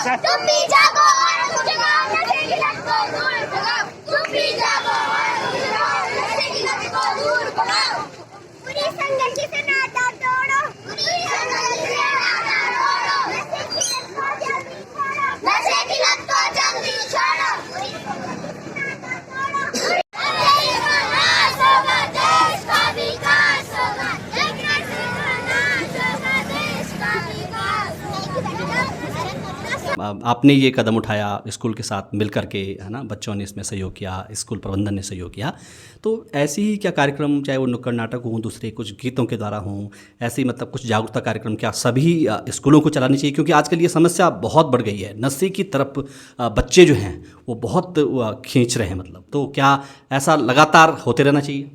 तुम भी जागो और जगाओ, नशे की लत को दूर भगाओ। तुम भी जागो और जगाओ, नशे की लत को दूर भगाओ। बुरी संगति से नाता तोड़ो, बुरी संगति से नाता तोड़ो। नशे की लत को जल्दी छोड़ो, नशे की लत को जल्दी छोड़ो। बुरी संगति से नाता तोड़ो। नशे का नाश होगा, देश का विकास होगा। नशे का नाश होगा, देश का विकास होगा। आपने ये कदम उठाया स्कूल के साथ मिल कर के, है ना, बच्चों ने इसमें सहयोग किया, स्कूल प्रबंधन ने सहयोग किया, तो ऐसे ही क्या कार्यक्रम, चाहे वो नुक्कड़ नाटक हों, दूसरे कुछ गीतों के द्वारा हों, ऐसे ही मतलब कुछ जागरूकता कार्यक्रम क्या सभी स्कूलों को चलानी चाहिए? क्योंकि आजकल ये समस्या बहुत बढ़ गई है, नशे की तरफ बच्चे जो हैं वो बहुत खींच रहे हैं, मतलब तो क्या ऐसा लगातार होते रहना चाहिए?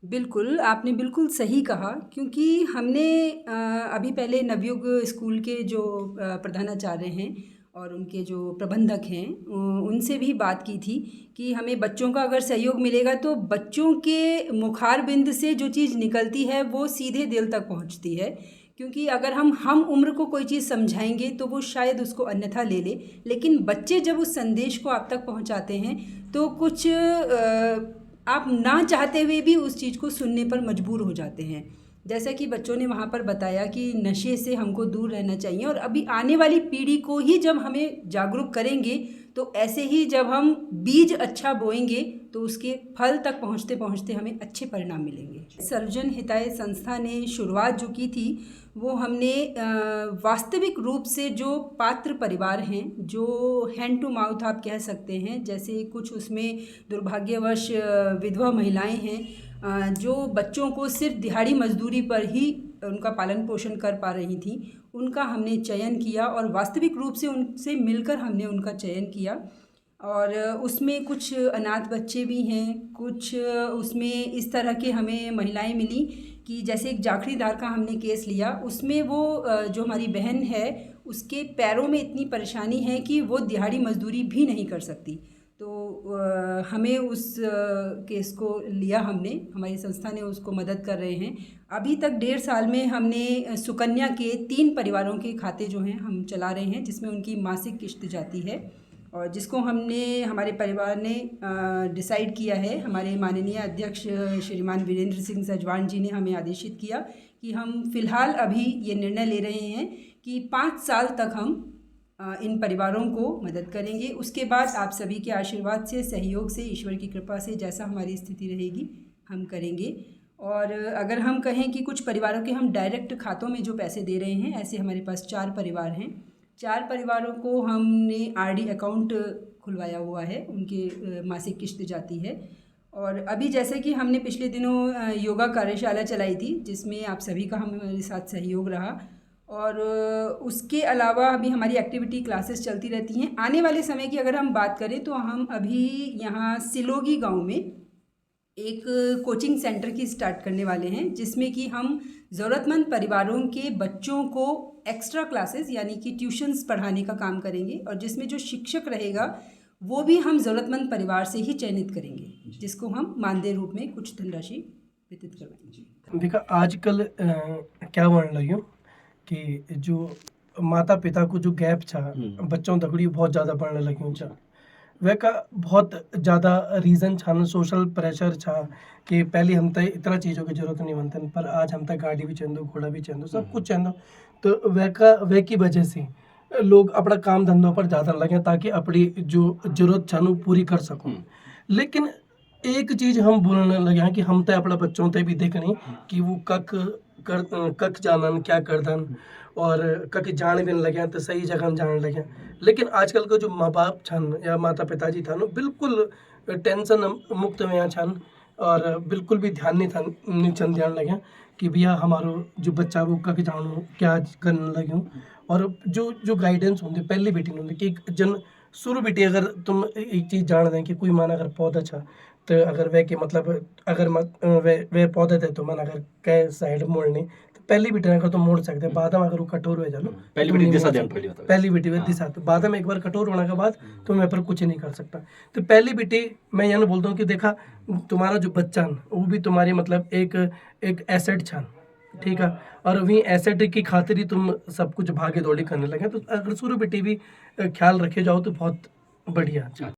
बिल्कुल, आपने बिल्कुल सही कहा, क्योंकि हमने अभी पहले नवयुग स्कूल के जो प्रधानाचार्य हैं और उनके जो प्रबंधक हैं उनसे भी बात की थी कि हमें बच्चों का अगर सहयोग मिलेगा तो बच्चों के मुखारबिंद से जो चीज़ निकलती है वो सीधे दिल तक पहुंचती है। क्योंकि अगर हम उम्र को कोई चीज़ समझाएंगे तो वो शायद उसको अन्यथा ले ले, लेकिन बच्चे जब उस संदेश को आप तक पहुंचाते हैं तो कुछ आप ना चाहते हुए भी उस चीज़ को सुनने पर मजबूर हो जाते हैं। जैसा कि बच्चों ने वहाँ पर बताया कि नशे से हमको दूर रहना चाहिए, और अभी आने वाली पीढ़ी को ही जब हमें जागरूक करेंगे तो ऐसे ही जब हम बीज अच्छा बोएंगे तो उसके फल तक पहुँचते पहुँचते हमें अच्छे परिणाम मिलेंगे। सर्वजन हिताय संस्था ने शुरुआत जो की थी वो हमने वास्तविक रूप से जो पात्र परिवार हैं, जो हैंड टू माउथ आप कह सकते हैं, जैसे कुछ उसमें दुर्भाग्यवश विधवा महिलाएं हैं जो बच्चों को सिर्फ दिहाड़ी मजदूरी पर ही उनका पालन पोषण कर पा रही थी, उनका हमने चयन किया और वास्तविक रूप से उनसे मिलकर हमने उनका चयन किया। और उसमें कुछ अनाथ बच्चे भी हैं, कुछ उसमें इस तरह के हमें महिलाएं मिली कि जैसे एक जाखड़ीदार का हमने केस लिया, उसमें वो जो हमारी बहन है उसके पैरों में इतनी परेशानी है कि वो दिहाड़ी मजदूरी भी नहीं कर सकती। तो हमें उस केस को लिया, हमारी संस्था ने उसको मदद कर रहे हैं। अभी तक 1.5 साल में हमने सुकन्या के 3 परिवारों के खाते जो हैं हम चला रहे हैं, जिसमें उनकी मासिक किश्त जाती है और जिसको हमारे परिवार ने डिसाइड किया है। हमारे माननीय अध्यक्ष श्रीमान वीरेंद्र सिंह सजवान जी ने हमें आदेशित किया कि हम फ़िलहाल अभी ये निर्णय ले रहे हैं कि 5 साल तक हम इन परिवारों को मदद करेंगे। उसके बाद आप सभी के आशीर्वाद से, सहयोग से, ईश्वर की कृपा से जैसा हमारी स्थिति रहेगी हम करेंगे। और अगर हम कहें कि कुछ परिवारों के हम डायरेक्ट खातों में जो पैसे दे रहे हैं, ऐसे हमारे पास 4 परिवार हैं। 4 परिवारों को हमने आरडी अकाउंट खुलवाया हुआ है, उनके मासिक किश्त जाती है। और अभी जैसे कि हमने पिछले दिनों योगा कार्यशाला चलाई थी, जिसमें आप सभी का हमारे साथ सहयोग रहा। और उसके अलावा अभी हमारी एक्टिविटी क्लासेस चलती रहती हैं। आने वाले समय की अगर हम बात करें तो हम अभी यहाँ सिलोगी गांव में एक कोचिंग सेंटर की स्टार्ट करने वाले हैं, जिसमें कि हम ज़रूरतमंद परिवारों के बच्चों को एक्स्ट्रा क्लासेस यानी कि ट्यूशन्स पढ़ाने का काम करेंगे, और जिसमें जो शिक्षक रहेगा वो भी हम ज़रूरतमंद परिवार से ही चयनित करेंगे, जिसको हम मानदेय रूप में कुछ धनराशि वितरित करवाएंगे। देखा आजकल क्या बढ़ रही हो कि जो माता पिता को जो गैप छा बच्चों दखड़ी बहुत ज़्यादा बढ़ने लगी छा, वह का बहुत ज़्यादा रीज़न छा न सोशल प्रेशर छा कि पहले हम तक इतना चीज़ों की ज़रूरत नहीं बनती, पर आज हम तक गाड़ी भी चंदो, घोड़ा भी चंदो, सब कुछ चंदो। तो वह की वजह से लोग अपना काम धंधों पर ज़्यादा लगे ताकि अपनी जो ज़रूरत छा न पूरी कर सकूँ। लेकिन एक चीज़ हम बोलने लगे हैं कि हम तो अपने बच्चों ते भी देखनी कि वो कख जानन क्या करदन और कख जान भी लगे तो सही जगह जान लगे। लेकिन आजकल का जो माँ बाप छन या माता पिताजी था बिल्कुल टेंशन मुक्त में छन और बिल्कुल भी ध्यान नहीं छन ध्यान लगे कि भैया हमारो जो बच्चा वो कख जानो क्या करने लगे। और जो गाइडेंस होंगे पहले बेटी होंगे कि जन शुरू बेटी अगर तुम एक चीज़ जान दें कि कोई मान अगर पौधा छा तो अगर वह के मतलब अगर वे पौधे थे तो मन अगर कह साइड मोड़ने तो पहली बेटी अगर तुम मोड़ सकते हैं, बाद में अगर वो कठोर हो जाए पहली बेटी दिशा ध्यान पड़ जाता है। पहली बेटी में दिशा, तो बाद में एक बार कठोर होने के बाद तो मैं पर कुछ नहीं कर सकता। तो पहली बेटी मैं यह बोलता हूँ कि देखा तुम्हारा जो बच्चा वो भी तुम्हारी मतलब एक एसेट छन ठीक है, और वहीं एसेट की खातिर ही तुम सब कुछ भागे दौड़ी करने लगे, तो अगर शुरू बेटी भी ख्याल रखे जाओ तो बहुत बढ़िया।